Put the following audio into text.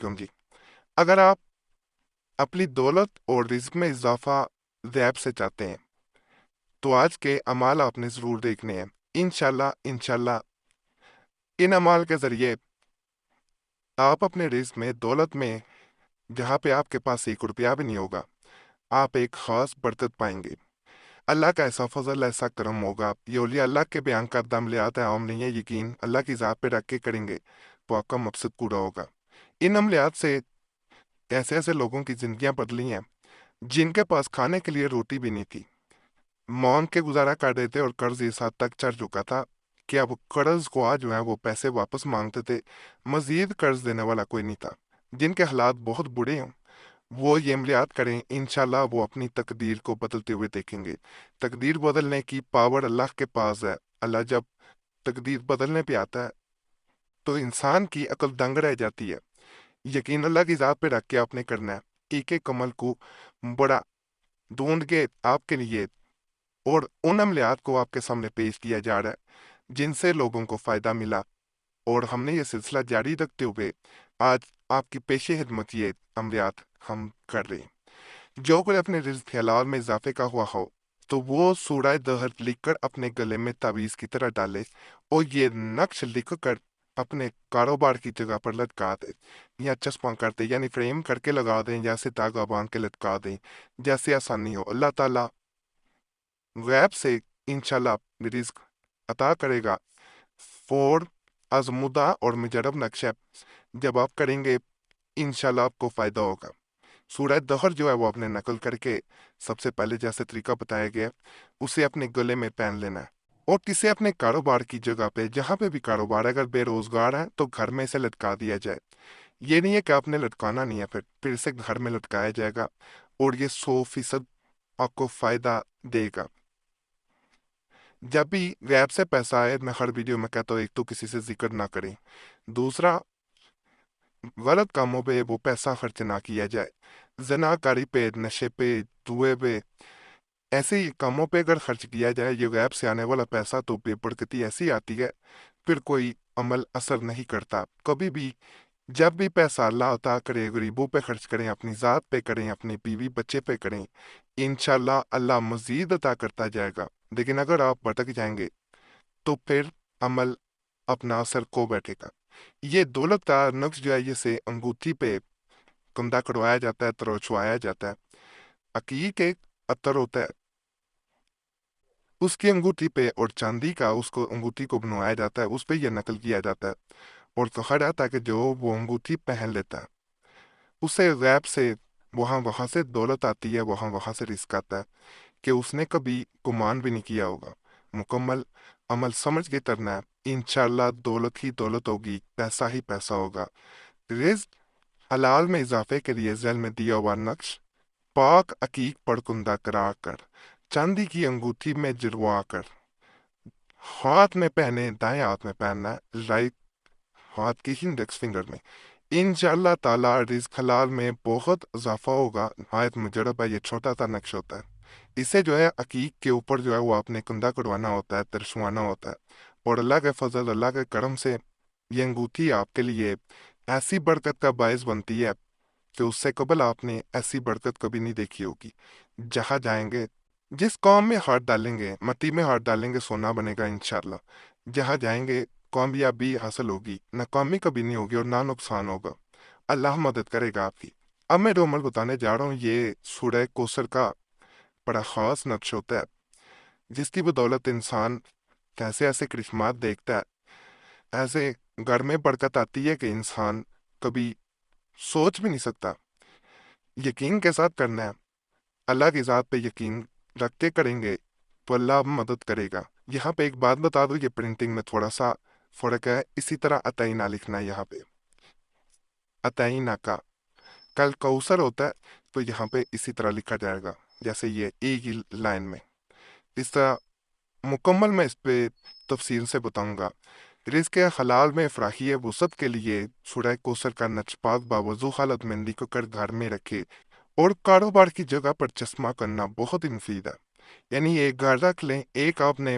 علیکم جی۔ اگر آپ اپنی دولت اور رزق میں اضافہ غیب سے چاہتے ہیں تو آج کے اعمال آپ نے ضرور دیکھنے ہیں۔ انشاءاللہ ان اعمال کے ذریعے آپ اپنے رزق میں، دولت میں، جہاں پہ آپ کے پاس 1 روپیہ بھی نہیں ہوگا، آپ ایک خاص برکت پائیں گے۔ اللہ کا ایسا فضل، ایسا کرم ہوگا۔ یہ اولیاء اللہ کے بیان کردہ عملیات ہیں، عام نہیں ہے۔ یقین اللہ کی ذات پہ رکھ کے کریں گے تو آپ کا مقصد پورا ہوگا۔ ان عملیات سے ایسے ایسے لوگوں کی زندگیاں بدلی ہیں جن کے پاس کھانے کے لیے روٹی بھی نہیں تھی، مانگ کے گزارا کر دیتے، اور قرض اس حد تک چڑھ چکا تھا کہ اب قرض خواہ جو ہیں وہ پیسے واپس مانگتے تھے، مزید قرض دینے والا کوئی نہیں تھا۔ جن کے حالات بہت برے ہوں وہ یہ عملیات کریں، انشاءاللہ وہ اپنی تقدیر کو بدلتے ہوئے دیکھیں گے۔ تقدیر بدلنے کی پاور اللہ کے پاس ہے۔ اللہ جب تقدیر بدلنے پہ آتا ہے تو انسان کی عقل دنگ رہ جاتی ہے۔ یقین اللہ کی ذات پہ رکھ کے آپ نے کرنا ہے۔ ایک ایک عمل کو بڑا ڈھونڈ کے آپ کے لیے اور ان عملیات کو آپ کے سامنے پیش کیا جا رہا ہے جن سے لوگوں کو فائدہ ملا، اور ہم نے یہ سلسلہ جاری رکھتے ہوئے آج آپ کی پیش خدمت یہ عملیات ہم کر رہے ہیں۔ جو کوئی اپنے رزق حلال میں اضافے کا ہوا ہو تو وہ سورہ دہر لکھ کر اپنے گلے میں تعویذ کی طرح ڈالے، اور یہ نقش لکھ کر اپنے کاروبار کی جگہ پر لٹکا دے، یا چسپاں کر دیں، یعنی فریم کر کے لگا دیں، یا سے داغا باندھ کے لٹکا دیں، جیسے آسانی ہو۔ اللہ تعالیٰ غیب سے انشاءاللہ رزق عطا کرے گا۔ فور آزمودہ اور مجرب نقشہ جب آپ کریں گے انشاءاللہ آپ کو فائدہ ہوگا۔ سورہ دہر جو ہے وہ آپ نے نقل کر کے سب سے پہلے جیسے طریقہ بتایا گیا اسے اپنے گلے میں پہن لینا ہے، اور کسی اپنے کاروبار کی جگہ پہ، جہاں پہ بھی کاروبار ہے، اگر بے روزگار ہے تو گھر میں سے لٹکا دیا جائے۔ یہ نہیں ہے کہ آپ نے لٹکانا نہیں ہے، پھر سے گھر میں لٹکایا جائے گا، اور یہ 100% آپ کو فائدہ دے گا۔ جب بھی غیب سے پیسہ آئے، میں ہر ویڈیو میں کہتا ہوں، ایک تو کسی سے ذکر نہ کریں، دوسرا غلط کاموں پہ وہ پیسہ خرچ نہ کیا جائے، زنا کاری پہ، نشے پہ، جوئے پہ، ایسے ہی کاموں پہ اگر خرچ کیا جائے یہ غیب سے آنے والا پیسہ تو بے برکتی ایسی آتی ہے، پھر کوئی عمل اثر نہیں کرتا۔ کبھی بھی جب بھی پیسہ اللہ عطا کرے غریبوں پہ خرچ کریں، اپنی ذات پہ کریں، اپنی بیوی بچے پہ کریں، انشاءاللہ اللہ مزید عطا کرتا جائے گا۔ لیکن اگر آپ بھٹک جائیں گے تو پھر عمل اپنا اثر کھو بیٹھے گا۔ یہ دولت کا نقش جو ہے یہ سے انگوٹھی پہ کندہ کروایا جاتا ہے، تروچوایا جاتا ہے۔ عقیق ایک عطر ہوتا ہے، اس کی انگوٹھی پہ، اور چاندی کا اس کو انگوٹھی کو بنوایا جاتا ہے، اس پہ یہ نقل کیا جاتا ہے، اور کہا جاتا ہے کہ جو وہ انگوٹھی پہن لیتا ہے اسے غیب سے وہاں سے دولت آتی ہے، وہاں سے رزق آتا ہے کہ اس نے کبھی گمان بھی نہیں کیا ہوگا۔ مکمل عمل سمجھ کے کرنا ہے، انشاءاللہ دولت ہی دولت ہوگی، پیسہ ہی پیسہ ہوگا۔ رزق حلال میں اضافے کے لیے ذیل میں دیا ہوا نقش پاک عقیق پر کندہ کرا کر، چاندی کی انگوٹھی میں جروا کر، ہاتھ میں پہنے، دائیں ہاتھ میں پہننا ہے، رائٹ ہاتھ کی انڈیکس فنگر میں۔ انشاءاللہ تعالیٰ رزق حلال میں بہت اضافہ ہوگا۔ آیت مجرب ہے، یہ چھوٹا سا نقش ہوتا ہے، اسے جو ہے عقیق کے اوپر جو ہے وہ آپ نے کندہ کروانا ہوتا ہے، ترشوانا ہوتا ہے، اور اللہ کے فضل، اللہ کے کرم سے یہ انگوٹھی آپ کے لیے ایسی برکت کا باعث بنتی ہے کہ اس سے قبل آپ نے ایسی برکت کبھی نہیں دیکھی ہوگی۔ جہاں جائیں گے، جس قوم میں ہاتھ ڈالیں گے، مٹی میں ہاتھ ڈالیں گے، سونا بنے گا انشاءاللہ۔ جہاں جائیں گے کامیابی حاصل ہوگی، ناکامی کبھی نہیں ہوگی اور نہ نقصان ہوگا۔ اللہ مدد کرے گا آپ کی۔ اب میں جو عمل بتانے جا رہا ہوں یہ سورہ کوثر کا بڑا خاص نقش ہوتا ہے، جس کی بدولت انسان ایسے ایسے کرشمات دیکھتا ہے، ایسے گھر میں برکت آتی ہے کہ انسان کبھی سوچ بھی نہیں سکتا۔ یقین کے ساتھ کرنا ہے، اللہ کی ذات پہ یقین رکھ کے کریں گے تو اللہ مدد کرے گا۔ یہاں پہ ایک بات بتا دوں، یہ پرنٹنگ میں تھوڑا سا فرق ہے، اسی طرح عطینہ لکھنا ہے، یہاں پہ عطینہ کا کل کوثر ہوتا ہے تو یہاں پہ اسی طرح لکھا جائے گا، جیسے یہ ایک ہی لائن میں۔ اس طرح مکمل میں اس پہ تفصیل سے بتاؤں گا۔ رزق حلال میں فراخی وسعت کے لیے سورہ کوثر کا نقش پاک باوضو حالت میں لکھ کر گھر میں رکھے، اور کاروبار کی جگہ پر چشمہ کرنا بہت ہی مفید ہے۔ یعنی ایک گھر رکھ لیں، ایک آپ نے